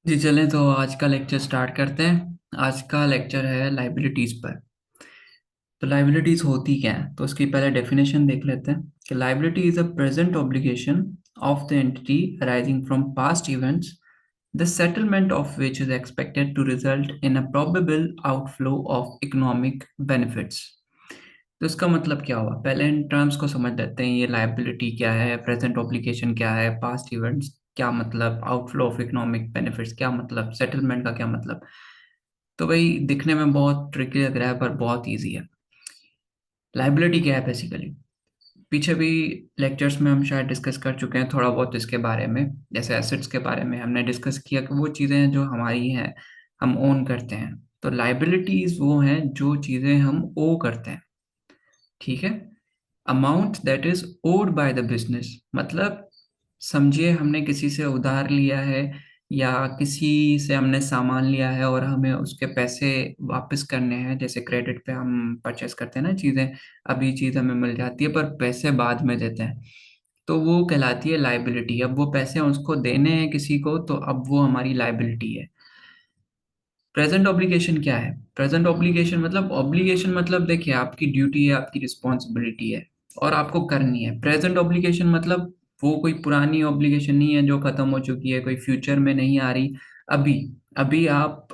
जी चलें तो आज का लेक्चर स्टार्ट करते हैं। आज का लेक्चर है लाइबिलिटीज पर। तो लाइबिलिटीज होती क्या है, तो उसकी पहले डेफिनेशन देख लेते हैं कि liability is a present obligation of the entity arising from past events, the settlement of which is expected to result in a probable outflow of economic benefits. तो इसका मतलब क्या हुआ, पहले इन टर्म्स को समझ लेते हैं। ये लाइबिलिटी क्या है, प्रेजेंट ऑब्लिगेशन क्या है, पास्ट इवेंट्स क्या मतलब, आउटफ्लो ऑफ इकोनॉमिक बेनिफिट्स क्या मतलब, सेटलमेंट का क्या मतलब। तो भाई दिखने में बहुत ट्रिकी लग रहा है पर बहुत इजी है। लाइबिलिटी क्या है बेसिकली, पीछे भी लेक्चर्स में हम शायद डिस्कस कर चुके हैं थोड़ा बहुत इसके बारे में। जैसे एसेट्स के बारे में हमने डिस्कस किया कि वो चीज़ें हैं जो हमारी हैं, हम ओन करते हैं। तो लाइबिलिटीज वो हैं जो चीज़ें हम ओ करते हैं। ठीक है। Amount that is owed by the business, मतलब समझिए हमने किसी से उधार लिया है या किसी से हमने सामान लिया है और हमें उसके पैसे वापस करने हैं। जैसे क्रेडिट पे हम परचेस करते हैं ना चीज़ें, अभी चीज़ हमें मिल जाती है पर पैसे बाद में देते हैं, तो वो कहलाती है लाइबिलिटी। अब वो पैसे उसको देने हैं किसी को, तो अब वो हमारी लाइबिलिटी है। प्रेजेंट ऑब्लिगेशन क्या है, प्रेजेंट ऑब्लिगेशन मतलब, ऑब्लिगेशन मतलब देखिए आपकी ड्यूटी है, आपकी रिस्पॉन्सिबिलिटी है और आपको करनी है। प्रेजेंट ऑब्लिगेशन मतलब वो कोई पुरानी ऑब्लिगेशन नहीं है जो खत्म हो चुकी है, कोई फ्यूचर में नहीं आ रही। अभी अभी आप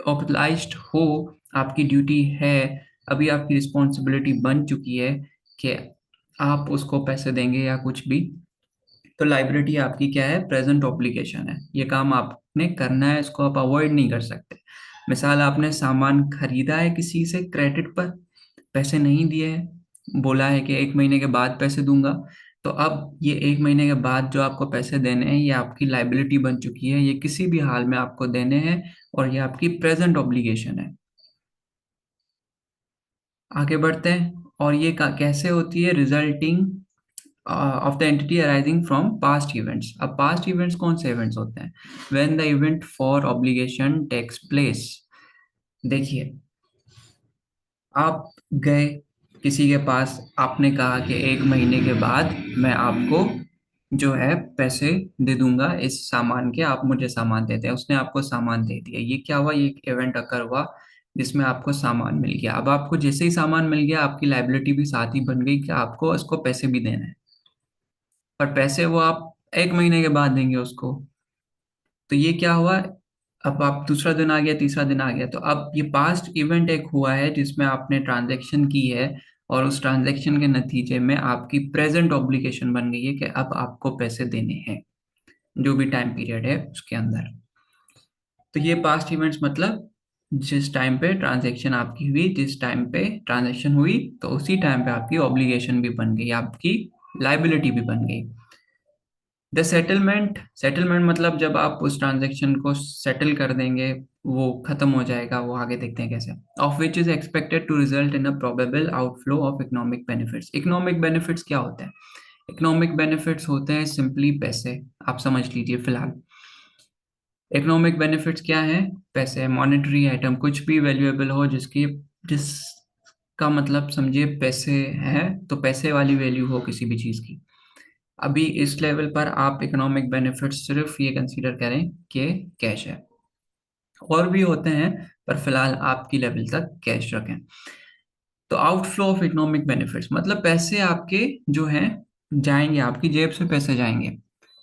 ऑब्लाइज्ड हो, आपकी ड्यूटी है, अभी आपकी रिस्पॉन्सिबिलिटी बन चुकी है कि आप उसको पैसे देंगे या कुछ भी। तो लाइबिलिटी आपकी क्या है, प्रेजेंट ऑब्लिगेशन है। ये काम आपने करना है, इसको आप अवॉइड नहीं कर सकते। मिसाल, आपने सामान खरीदा है किसी से क्रेडिट पर, पैसे नहीं दिए हैं, बोला है कि 1 महीने के बाद पैसे दूंगा। तो अब ये 1 महीने के बाद जो आपको पैसे देने हैं ये आपकी लाइबिलिटी बन चुकी है, ये किसी भी हाल में आपको देने हैं और ये आपकी प्रेजेंट ऑब्लिगेशन है। आगे बढ़ते हैं। और ये कैसे होती है, resulting of the entity arising from past events. अब पास्ट इवेंट्स कौन से इवेंट्स होते हैं, when the event for obligation takes place. देखिए, आप गए किसी के पास, आपने कहा कि 1 महीने के बाद मैं आपको जो है पैसे दे दूंगा इस सामान के, आप मुझे सामान देते हैं। उसने आपको सामान दे दिया, ये क्या हुआ, ये इवेंट अकर हुआ जिसमें आपको सामान मिल गया। अब आपको जैसे ही सामान मिल गया आपकी लाइबिलिटी भी साथ ही बन गई कि आपको उसको पैसे भी देने हैं, पर पैसे वो आप 1 महीने के बाद देंगे उसको। तो ये क्या हुआ, अब आप दूसरा दिन आ गया, तीसरा दिन आ गया, तो अब ये पास्ट इवेंट एक हुआ है जिसमें आपने ट्रांजैक्शन की है और उस ट्रांजैक्शन के नतीजे में आपकी प्रेजेंट ऑब्लिगेशन बन गई है कि अब आपको पैसे देने हैं जो भी टाइम पीरियड है उसके अंदर। तो ये पास्ट इवेंट्स मतलब जिस टाइम पे ट्रांजैक्शन आपकी हुई, जिस टाइम पे ट्रांजैक्शन हुई तो उसी टाइम पे आपकी ऑब्लिगेशन भी बन गई, आपकी लाइबिलिटी भी बन गई। द सेटलमेंट, सेटलमेंट मतलब जब आप उस ट्रांजेक्शन को सेटल कर देंगे, वो खत्म हो जाएगा, वो आगे देखते हैं कैसे। Of which is expected to result in a probable outflow of economic benefits. Economic benefits क्या होते हैं, इकोनॉमिक बेनिफिट्स होते हैं सिंपली पैसे, आप समझ लीजिए फिलहाल। इकोनॉमिक बेनिफिट्स क्या है, पैसे, मॉनेटरी आइटम, कुछ भी वैल्यूएबल हो जिसकी, जिसका मतलब समझिए पैसे हैं तो पैसे वाली वैल्यू हो किसी भी चीज की। अभी इस लेवल पर आप इकोनॉमिक बेनिफिट्स सिर्फ ये कंसीडर करें कि कैश है, और भी होते हैं पर फिलहाल आपकी लेवल तक कैश रखें। तो आउटफ्लो ऑफ इकोनॉमिक बेनिफिट्स मतलब पैसे आपके जो हैं जाएंगे, आपकी जेब से पैसे जाएंगे,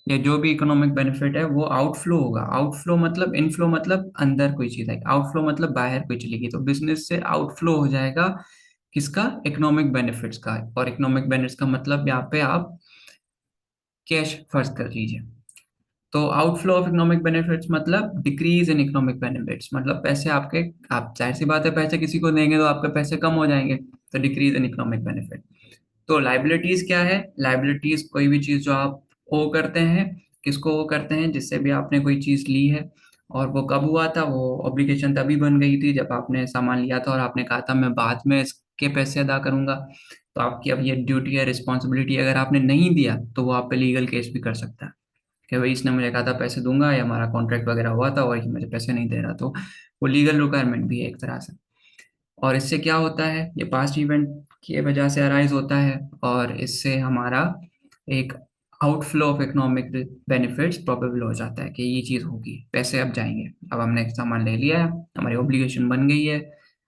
या जो भी इकोनॉमिक बेनिफिट है वो आउटफ्लो होगा। आउटफ्लो मतलब, इनफ्लो मतलब अंदर कोई चीज है, आउटफ्लो मतलब बाहर कोई चलेगी, तो बिजनेस से आउटफ्लो हो जाएगा किसका, इकोनॉमिक बेनिफिट्स का। और इकोनॉमिक बेनिफिट्स का मतलब यहाँ पे आप कैश फर्ज कर लीजिए। तो आउटफ्लो ऑफ इकोनॉमिक बेनिफिट्स मतलब डिक्रीज इन इकोनॉमिक बेनिफिट्स, मतलब पैसे आपके, आप जाहिर सी बात है पैसे किसी को देंगे तो आपके पैसे कम हो जाएंगे, तो डिक्रीज इन इकोनॉमिक बेनिफिट। तो लाइबिलिटीज क्या है, लाइबिलिटीज कोई भी चीज जो आप ओ करते हैं, किसको ओ करते हैं, जिससे भी आपने कोई चीज ली है। और वो कब हुआ था, वो ऑब्लिगेशन तभी बन गई थी जब आपने सामान लिया था और आपने कहा था मैं बाद में इसके पैसे अदा करूंगा। तो आपकी अब ये ड्यूटी है, रिस्पॉन्सिबिलिटी, अगर आपने नहीं दिया तो वो आप पे लीगल केस भी कर सकता है कि भाई इसने मुझे कहा था पैसे दूंगा, या हमारा कॉन्ट्रैक्ट वगैरह हुआ था और ये मुझे पैसे नहीं दे रहा। तो वो लीगल रिक्वायरमेंट भी है एक तरह से। और इससे क्या होता है, ये पास्ट इवेंट की वजह से अराइज होता है और इससे हमारा एक outflow of economic benefits probable हो जाता है कि ये चीज़ होगी, पैसे अब जाएंगे, अब हमने एक सामान ले लिया है, हमारी ऑब्लिगेशन बन गई है,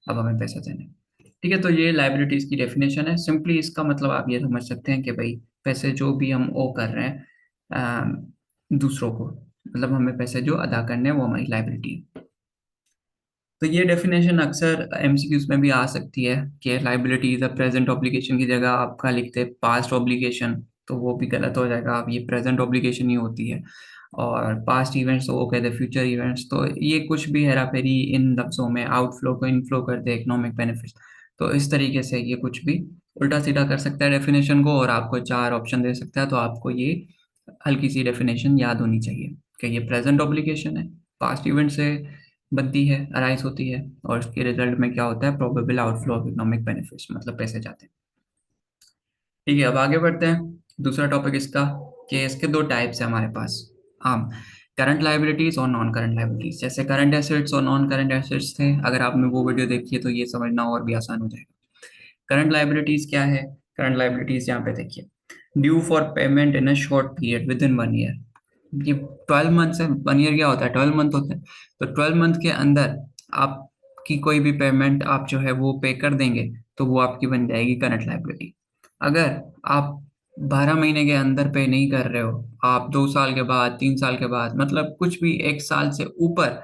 अब हमें पैसा देना है। ठीक है, तो ये लाइबिलिटीज की डेफिनेशन है। सिंपली इसका मतलब आप ये समझ सकते हैं कि भाई पैसे जो भी हम ओ कर रहे हैं दूसरों को, मतलब हमें पैसे जो अदा करने हैं वो हमारी लाइबिलिटी है। तो ये डेफिनेशन अक्सर एमसीक्यूज में भी आ सकती है कि liability is a present obligation की जगह आपका लिखते हैं पास्ट ऑब्लिगेशन, तो वो भी गलत हो जाएगा, अब ये प्रेजेंट ऑब्लिगेशन ही होती है। और पास्ट इवेंट्स तो वो कहते हैं फ्यूचर इवेंट्स, तो ये कुछ भी हेरा फेरी इन लफ्जों में, आउटफ्लो को इनफ्लो करते हैं इकोनॉमिक बेनिफिट्स, तो इस तरीके से ये कुछ भी उल्टा सीधा कर सकता है डेफिनेशन को, और आपको चार ऑप्शन दे सकता है। तो आपको ये हल्की सी डेफिनेशन याद होनी चाहिए कि ये प्रेजेंट ऑब्लिगेशन है, पास्ट इवेंट से बनती है, अराइज होती है, और उसके रिजल्ट में क्या होता है, probable outflow of economic benefits, मतलब पैसे जाते हैं। ठीक है, अब आगे बढ़ते हैं। दूसरा टॉपिक इसका कि इसके दो टाइप्स है हमारे पास। आम करंट लाइबिलिटीज और नॉन करंट लाइबिलिटीज। जैसे करंट एसेट्स और नॉन करंट एसेट्स थे, अगर आपने वो वीडियो देखी है तो ये समझना और भी आसान हो जाएगा। करंट लाइबिलिटीज क्या है? करंट लाइबिलिटीज यहाँ पे देखिए, due for payment in a short period with in 1 year. ये 12 मंथ है, 1 ईयर क्या होता है, 12 मंथ होते हैं। तो 12 मंथ के अंदर आपकी कोई भी पेमेंट आप जो है वो पे कर देंगे, तो वो आपकी बन जाएगी करंट लाइबिलिटी। अगर आप 12 महीने के अंदर पे नहीं कर रहे हो, आप 2 साल के बाद, 3 साल के बाद, मतलब कुछ भी 1 साल से ऊपर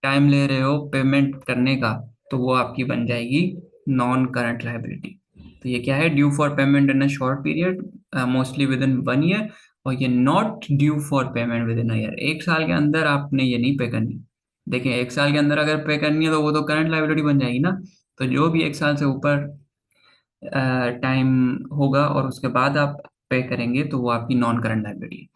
टाइम ले रहे हो पेमेंट करने का, तो वो आपकी बन जाएगी नॉन करंट लाइबिलिटी। तो ये क्या है, due for payment in a short period mostly with in 1 year, और ये not due for payment with in a year, 1 साल के अंदर आपने ये नहीं पे करनी। देखिए 1 साल के अंदर अगर पे करनी है तो वो तो करंट लाइबिलिटी बन जाएगी ना। तो जो भी 1 साल से ऊपर टाइम होगा और उसके बाद आप पे करेंगे, तो वो आपकी नॉन करंट लाइबिलिटी है।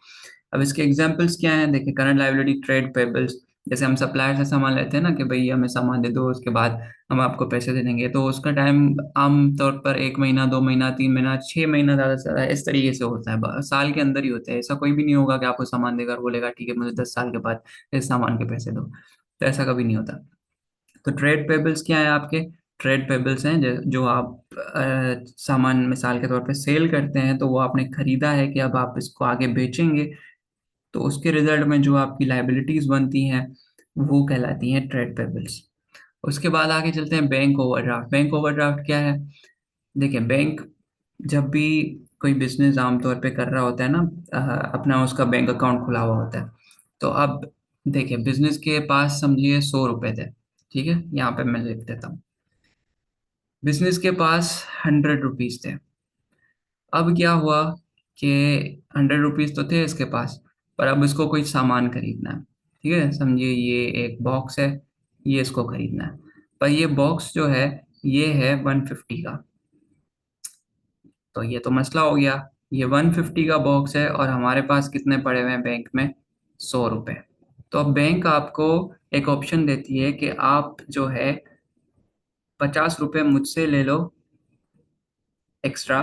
अब इसके एग्जांपल्स क्या हैं? देखिए करंट लाइबिलिटी ट्रेड पेबल्स, जैसे हम सप्लायर से सामान लेते हैं ना कि भाई हमें सामान दे दो, उसके बाद हम आपको पैसे दे देंगे, तो उसका टाइम आमतौर पर 1 महीना, 2 महीना, 3 महीना, 6 महीना ज़्यादा से ज़्यादा इस तरीके से होता है, साल के अंदर ही होता है। ऐसा कोई भी नहीं होगा कि आपको सामान देकर बोलेगा ठीक है मुझे 10 साल के बाद इस सामान के पैसे दो, तो ऐसा कभी नहीं होता। तो ट्रेड पेबल्स क्या है आपके? ट्रेड पेबल्स हैं जो आप सामान मिसाल के तौर पे सेल करते हैं, तो वो आपने खरीदा है कि अब आप इसको आगे बेचेंगे, तो उसके रिजल्ट में जो आपकी लाइबिलिटीज बनती हैं वो कहलाती हैं ट्रेड पेबल्स। उसके बाद आगे चलते हैं बैंक ओवरड्राफ्ट। बैंक ओवरड्राफ्ट क्या है? देखिए बैंक जब भी कोई बिजनेस आमतौर पे कर रहा होता है ना, अपना उसका बैंक अकाउंट खुला हुआ होता है, तो अब देखिए बिजनेस के पास समझिए 100 रुपए थे, ठीक है, यहाँ पे मैं लिख देता हूँ, बिजनेस के पास 100 रुपीज थे। अब क्या हुआ कि 100 रुपीज तो थे इसके पास, पर अब इसको कोई सामान खरीदना है, ठीक है, समझिए ये एक बॉक्स है, ये इसको खरीदना है, पर ये बॉक्स जो है ये है 150 का। तो ये तो मसला हो गया, ये 150 का बॉक्स है और हमारे पास कितने पड़े हुए हैं बैंक में, 100 रुपए। तो अब बैंक आपको एक ऑप्शन देती है कि आप जो है 50 रुपए मुझसे ले लो एक्स्ट्रा।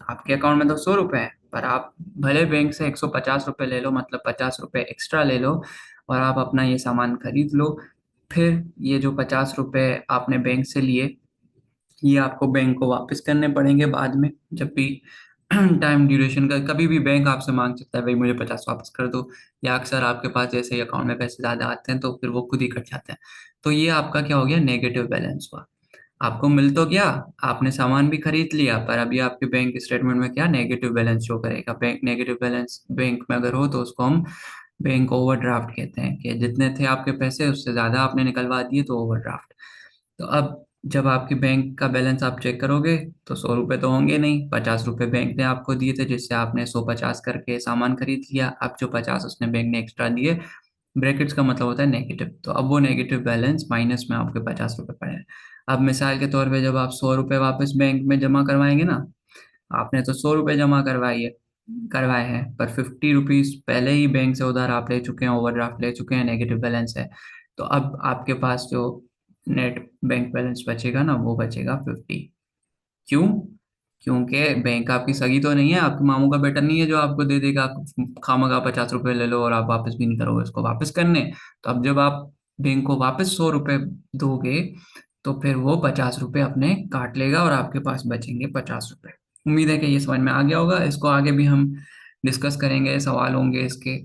आपके अकाउंट में तो 100 रुपए है, पर आप भले बैंक से 150 रुपए ले लो, मतलब 50 रुपए एक्स्ट्रा ले लो, और आप अपना ये सामान खरीद लो। फिर ये जो 50 रुपए आपने बैंक से लिए, ये आपको बैंक को वापस करने पड़ेंगे बाद में, जब भी टाइम ड्यूरेशन का कभी भी बैंक आपसे मांग सकता है भाई मुझे 50 वापस कर दो, या अक्सर आपके पास जैसे ही अकाउंट में पैसे ज्यादा आते हैं तो फिर वो खुद ही कट जाते हैं। तो ये आपका क्या हो गया, नेगेटिव बैलेंस हुआ। आपको मिल तो गया, आपने सामान भी खरीद लिया, पर अभी आपके बैंक स्टेटमेंट में क्या, नेगेटिव बैलेंस शो करेगा। बैंक नेगेटिव बैलेंस बैंक में अगर हो तो उसको हम बैंक ओवरड्राफ्ट कहते हैं, कि जितने थे आपके पैसे उससे ज्यादा आपने निकलवा दिए, तो ओवरड्राफ्ट। तो अब जब आपके बैंक का बैलेंस आप चेक करोगे तो 100 रुपए तो होंगे नहीं, 50 रुपए बैंक ने आपको दिए थे, जिससे आपने 150 करके सामान खरीद लिया। अब जो 50 उसने बैंक ने एक्स्ट्रा दिए, ब्रैकेट्स का मतलब होता है नेगेटिव, तो अब वो नेगेटिव बैलेंस माइनस में आपके 50 रुपए पड़े हैं। अब मिसाल के तौर पे जब आप 100 रुपए वापस बैंक में जमा करवाएंगे ना, आपने तो 100 रुपए जमा करवाए हैं, पर 50 रुपीज पहले ही बैंक से उधार आप ले चुके हैं, ओवरड्राफ्ट ले चुके हैं, नेगेटिव बैलेंस है। तो अब आपके पास जो नेट बैंक बैलेंस बचेगा ना, वो बचेगा 50। क्यों? क्योंकि बैंक आपकी सगी तो नहीं है, आपके मामू का बेटा नहीं है जो आपको दे देगा खामखा 50 रुपए ले लो और आप वापस भी नहीं करोगे उसको वापस करने। तो अब जब आप बैंक को वापस 100 रुपए दोगे, तो फिर वो 50 रुपए अपने काट लेगा और आपके पास बचेंगे 50 रुपए। उम्मीद है कि ये समझ में आ गया होगा। इसको आगे भी हम डिस्कस करेंगे, सवाल होंगे इसके।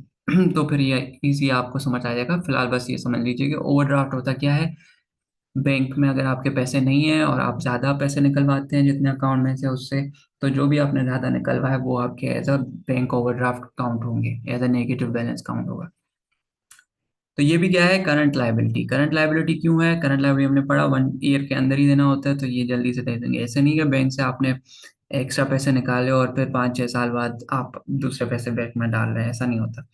तो फिर ये इजी आपको समझ आ जाएगा। फिलहाल बस ये समझ लीजिए कि ओवरड्राफ्ट होता क्या है। बैंक में अगर आपके पैसे नहीं है और आप ज्यादा पैसे निकलवाते हैं जितने अकाउंट में से उससे, तो जो भी आपने ज्यादा निकलवाया वो आपके as a bank overdraft count होंगे, as a negative balance count होगा। तो ये भी क्या है, करंट लाइबिलिटी। करंट लाइबिलिटी क्यों है? करंट लाइबिलिटी हमने पढ़ा 1 ईयर के अंदर ही देना होता है, तो ये जल्दी से दे देंगे। ऐसे नहीं कि बैंक से आपने एक्स्ट्रा पैसे निकाले और फिर 5-6 साल बाद आप दूसरे पैसे बैंक में डाल रहे हैं, ऐसा नहीं होता।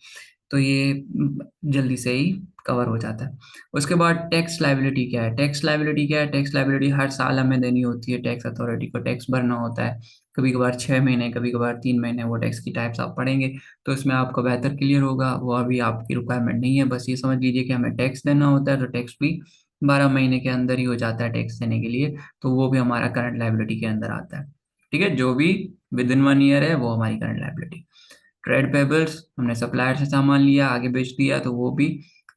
तो ये जल्दी से ही कवर हो जाता है। उसके बाद टैक्स लाइबिलिटी क्या है? टैक्स लाइबिलिटी क्या है? टैक्स लाइबिलिटी हर साल हमें देनी होती है, टैक्स अथॉरिटी को टैक्स भरना होता है। कभी कभार 6 महीने, कभी कभार 3 महीने, वो टैक्स की टाइप्स आप पढ़ेंगे तो इसमें आपको बेहतर क्लियर होगा। वो अभी आपकी रिक्वायरमेंट नहीं है, बस ये समझ लीजिए कि हमें टैक्स देना होता है, तो टैक्स भी 12 महीने के अंदर ही हो जाता है टैक्स देने के लिए, तो वो भी हमारा करंट लाइबिलिटी के अंदर आता है। ठीक है, जो भी विद इन 1 ईयर है वो हमारी करंट लाइबिलिटी। ट्रेड पेबल्स, हमने सप्लायर से सामान लिया आगे बेच दिया, तो वो भी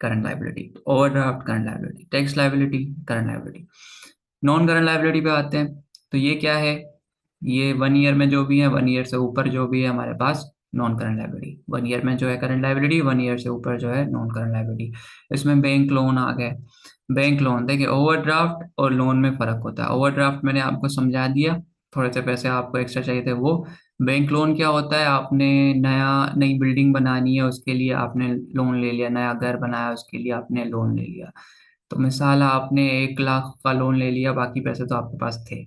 current liability. Overdraft current liability, tax liability current liability. Non current liability पे आते हैं, तो ये क्या है? ये 1 ईयर में जो भी है, 1 ईयर से ऊपर जो भी है हमारे पास नॉन करंट लाइबिलिटी। 1 ईयर में जो है करंट लाइबिलिटी, 1 ईयर से ऊपर जो है नॉन करंट लाइबिलिटी। इसमें बैंक लोन आ गए। बैंक लोन देखिए, ओवरड्राफ्ट और लोन में फर्क होता है। ओवरड्राफ्ट मैंने आपको समझा दिया, थोड़े से पैसे आपको एक्स्ट्रा चाहिए थे वो। बैंक लोन क्या होता है? आपने नई बिल्डिंग बनानी है, उसके लिए आपने लोन ले लिया। नया घर बनाया, उसके लिए आपने लोन ले लिया। तो मिसाल आपने 1 लाख का लोन ले लिया, बाकी पैसे तो आपके पास थे,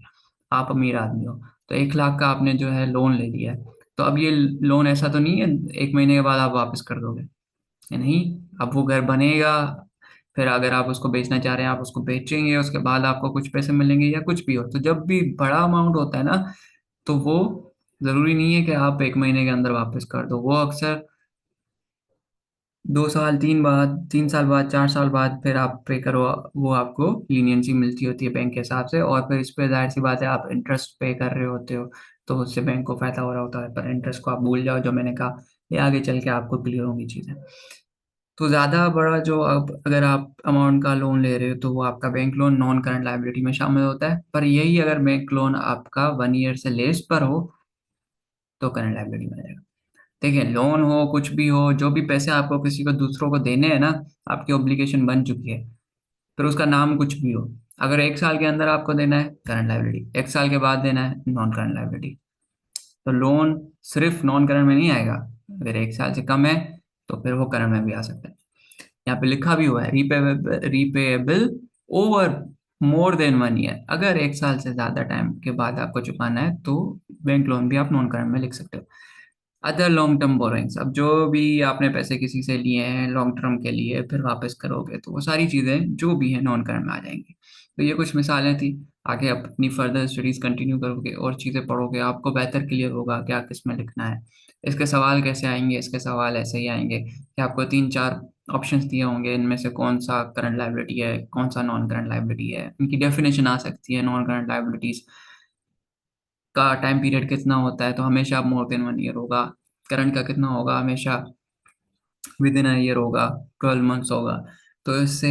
आप अमीर आदमी हो, तो 1 लाख का आपने जो है लोन ले लिया है। तो अब ये लोन ऐसा तो नहीं है 1 महीने के बाद आप वापस कर दोगे, या नहीं। अब वो घर बनेगा, फिर अगर आप उसको बेचना चाह रहे हैं आप उसको बेचेंगे, उसके बाद आपको कुछ पैसे मिलेंगे या कुछ भी हो। तो जब भी बड़ा अमाउंट होता है ना, तो वो जरूरी नहीं है कि आप 1 महीने के अंदर वापस कर दो। वो अक्सर 2 साल, 3 साल बाद, 4 साल बाद फिर आप पे करो। वो आपको लीनियंसी मिलती होती है बैंक के हिसाब से, और फिर इस पे जाहिर सी बात है आप इंटरेस्ट पे कर रहे होते हो, तो उससे बैंक को फायदा हो रहा होता है। पर इंटरेस्ट को आप भूल जाओ, जो मैंने कहा, ये आगे चल के आपको क्लियर होंगी चीजें। तो ज्यादा बड़ा जो अब अगर आप अमाउंट का लोन ले रहे हो, तो वो आपका bank loan non current liability में शामिल होता है। पर यही अगर बैंक लोन आपका 1 ईयर से लेस पर हो, तो करंट लाइबिलिटी में आ जाएगा। देखिए, लोन हो कुछ भी हो, जो भी पैसे आपको किसी को दूसरों को देने हैं ना, आपकी ऑब्लिगेशन बन चुकी है, फिर उसका नाम कुछ भी हो, अगर 1 साल के अंदर आपको देना है करंट लाइबिलिटी, 1 साल के बाद देना है नॉन करंट लाइबिलिटी। तो लोन सिर्फ नॉन करंट में नहीं आएगा, अगर 1 साल से कम है तो फिर वो करंट में भी आ सकता है। यहाँ पे लिखा भी हुआ है, repayable over more than 1 year. अगर 1 साल से ज्यादा टाइम के बाद आपको चुकाना है, तो बैंक लोन भी आप नॉन करंट में लिख सकते हो। अदर लॉन्ग टर्म बोरोइंग्स, अब जो भी आपने पैसे किसी से लिए हैं लॉन्ग टर्म के लिए, फिर वापस करोगे, तो वो सारी चीजें जो भी है नॉन करंट में आ जाएंगी। तो ये कुछ मिसालें थी। आगे आप अपनी फर्दर स्टडीज कंटिन्यू करोगे और चीजें पढ़ोगे, आपको बेहतर क्लियर होगा क्या किस में लिखना है। इसके सवाल कैसे आएंगे? इसके सवाल ऐसे ही आएंगे कि आपको 3-4 ऑप्शंस दिए होंगे, इनमें से कौन सा करंट लाइबिलिटी है, कौन सा नॉन करंट लाइबिलिटी है। इनकी डेफिनेशन आ सकती है। नॉन करंट लाइबिलिटीज का टाइम पीरियड कितना होता है? तो हमेशा मोर देन 1 ईयर होगा। करंट का कितना होगा? हमेशा विद इन अ ईयर होगा, 12 मंथ्स होगा। तो इससे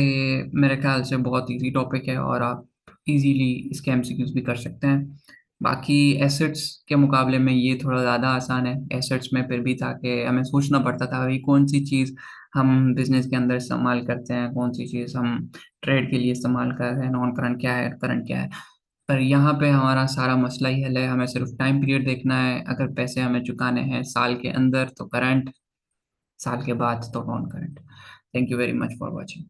मेरे ख्याल से बहुत इजी टॉपिक है, और आप इजीली इसके एमसीक्यूज भी कर सकते हैं। बाकी एसेट्स के मुकाबले में ये थोड़ा ज़्यादा आसान है। एसेट्स में फिर भी था कि हमें सोचना पड़ता था भाई कौन सी चीज़ हम बिजनेस के अंदर इस्तेमाल करते हैं, कौन सी चीज़ हम ट्रेड के लिए इस्तेमाल कर रहे हैं, नॉन करंट क्या है, करंट क्या है। पर यहाँ पे हमारा सारा मसला ही हल है। हमें सिर्फ टाइम पीरियड देखना है, अगर पैसे हमें चुकाने हैं साल के अंदर तो करंट, साल के बाद तो non current. Thank you very much for watching.